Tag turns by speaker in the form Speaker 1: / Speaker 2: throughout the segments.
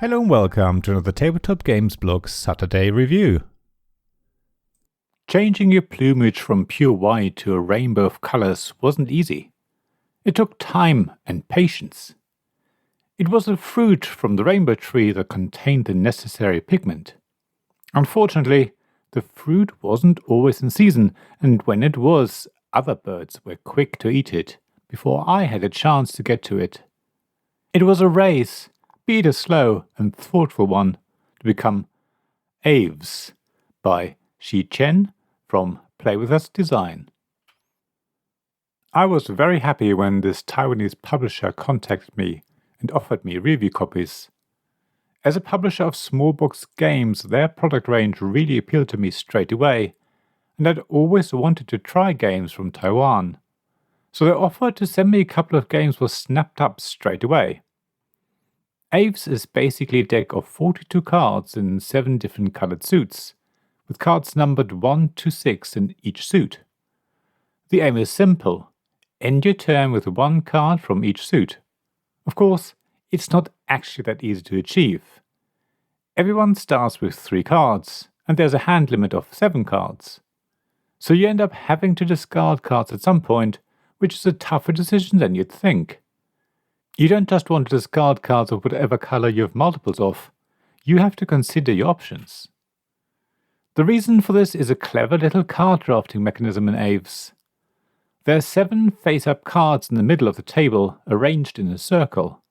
Speaker 1: Hello and welcome to another Tabletop Games Blog Saturday review. Changing your plumage from pure white to a rainbow of colors wasn't easy. It took time and patience. It was the fruit from the rainbow tree that contained the necessary pigment. Unfortunately, the fruit wasn't always in season, and when it was, other birds were quick to eat it before I had a chance to get to it. It was a race, be it a slow and thoughtful one, to become Aves by Shi Chen from Play With Us Design. I was very happy when this Taiwanese publisher contacted me and offered me review copies. As a publisher of small box games, their product range really appealed to me straight away, and I'd always wanted to try games from Taiwan. So their offer to send me a couple of games was snapped up straight away. Aves is basically a deck of 42 cards in 7 different colored suits, with cards numbered 1 to 6 in each suit. The aim is simple: end your turn with 1 card from each suit. Of course, it's not actually that easy to achieve. Everyone starts with 3 cards, and there's a hand limit of 7 cards. So you end up having to discard cards at some point, which is a tougher decision than you'd think. You don't just want to discard cards of whatever color you have multiples of. You have to consider your options. The reason for this is a clever little card drafting mechanism in Aves. There are 7 face-up cards in the middle of the table, arranged in a circle.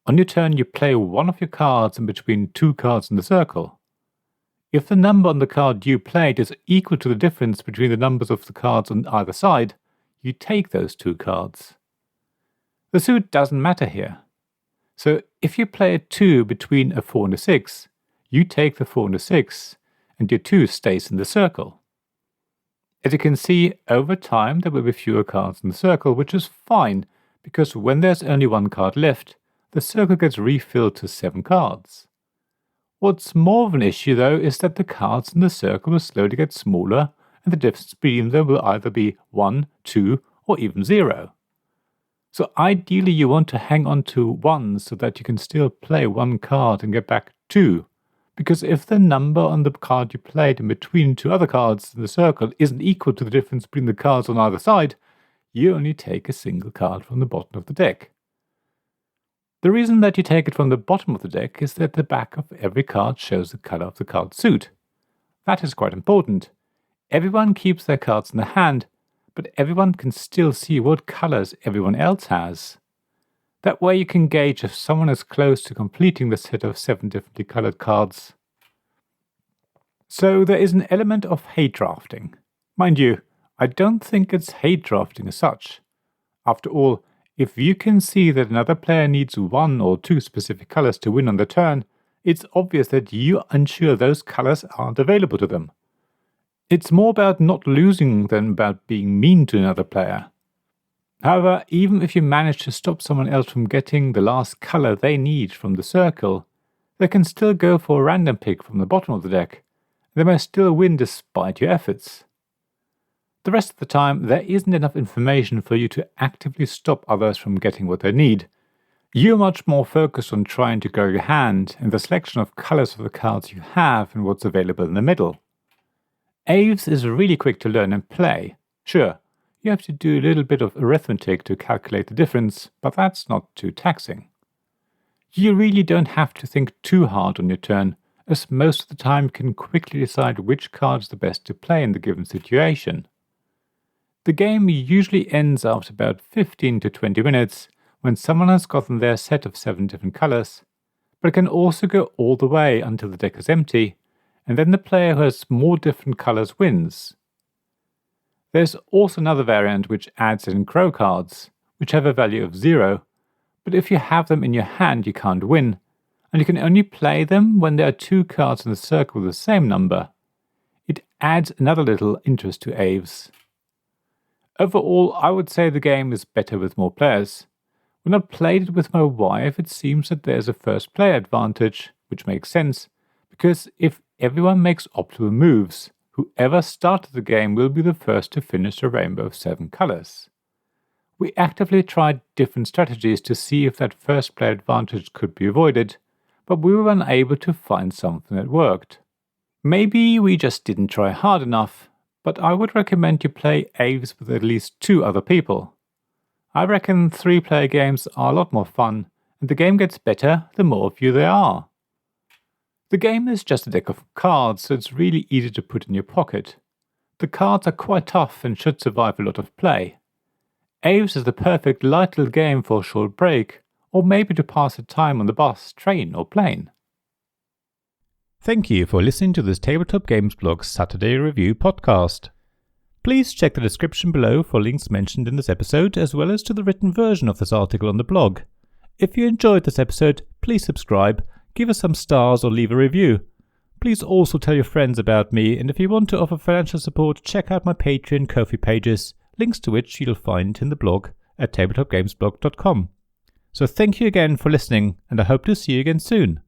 Speaker 1: On your turn, you play one of your cards in between 2 cards in the circle. If the number on the card you played is equal to the difference between the numbers of the cards on either side, you take those 2 cards. The suit doesn't matter here. So if you play a 2 between a 4 and a 6, you take the 4 and a 6, and your 2 stays in the circle. As you can see, over time there will be fewer cards in the circle, which is fine, because when there's only 1 card left, the circle gets refilled to 7 cards. What's more of an issue, though, is that the cards in the circle will slowly get smaller, and the difference between them will either be 1, 2, or even 0. So ideally you want to hang on to 1 so that you can still play 1 card and get back 2. Because if the number on the card you played in between 2 other cards in the circle isn't equal to the difference between the cards on either side, you only take a single card from the bottom of the deck. The reason that you take it from the bottom of the deck is that the back of every card shows the color of the card suit. That is quite important. Everyone keeps their cards in the hand, but everyone can still see what colors everyone else has. That way you can gauge if someone is close to completing the set of 7 differently colored cards. So there is an element of hate drafting. Mind you, I don't think it's hate drafting as such. After all, if you can see that another player needs 1 or 2 specific colors to win on the turn, it's obvious that you ensure those colors aren't available to them. It's more about not losing than about being mean to another player. However, even if you manage to stop someone else from getting the last color they need from the circle, they can still go for a random pick from the bottom of the deck. They may still win despite your efforts. The rest of the time, there isn't enough information for you to actively stop others from getting what they need. You're much more focused on trying to grow your hand and the selection of colors of the cards you have and what's available in the middle. Aves is really quick to learn and play. Sure, you have to do a little bit of arithmetic to calculate the difference, but that's not too taxing. You really don't have to think too hard on your turn, as most of the time you can quickly decide which card is the best to play in the given situation. The game usually ends after about 15 to 20 minutes when someone has gotten their set of 7 different colors, but it can also go all the way until the deck is empty, and then the player who has more different colors wins. There's also another variant which adds in crow cards, which have a value of 0, but if you have them in your hand you can't win, and you can only play them when there are 2 cards in the circle with the same number. It adds another little interest to Aves. Overall, I would say the game is better with more players. When I played it with my wife, it seems that there's a first player advantage, which makes sense, because if everyone makes optimal moves, whoever started the game will be the first to finish a rainbow of 7 colors. We actively tried different strategies to see if that first player advantage could be avoided, but we were unable to find something that worked. Maybe we just didn't try hard enough, but I would recommend you play Aves with at least 2 other people. I reckon 3-player games are a lot more fun, and the game gets better the more of you there are. The game is just a deck of cards, so it's really easy to put in your pocket. The cards are quite tough and should survive a lot of play. Aves is the perfect light little game for a short break, or maybe to pass the time on the bus, train or plane. Thank you for listening to this Tabletop Games Blog Saturday Review podcast. Please check the description below for links mentioned in this episode, as well as to the written version of this article on the blog. If you enjoyed this episode, please subscribe, give us some stars or leave a review. Please also tell your friends about me, and if you want to offer financial support, check out my Patreon and Ko-fi pages, links to which you'll find in the blog at tabletopgamesblog.com. So thank you again for listening, and I hope to see you again soon.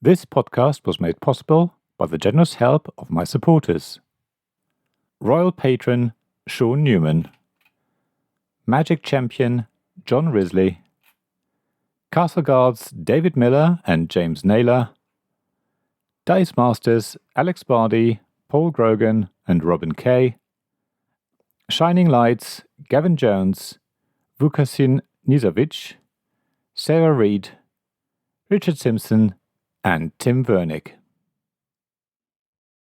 Speaker 1: This podcast was made possible by the generous help of my supporters. Royal Patron Sean Newman, Magic Champion John Risley, Castle Guards David Miller and James Naylor, Dice Masters Alex Bardi, Paul Grogan and Robin Kay, Shining Lights Gavin Jones, Vukasin Nizovic, Sarah Reed, Richard Simpson and Tim Vernick.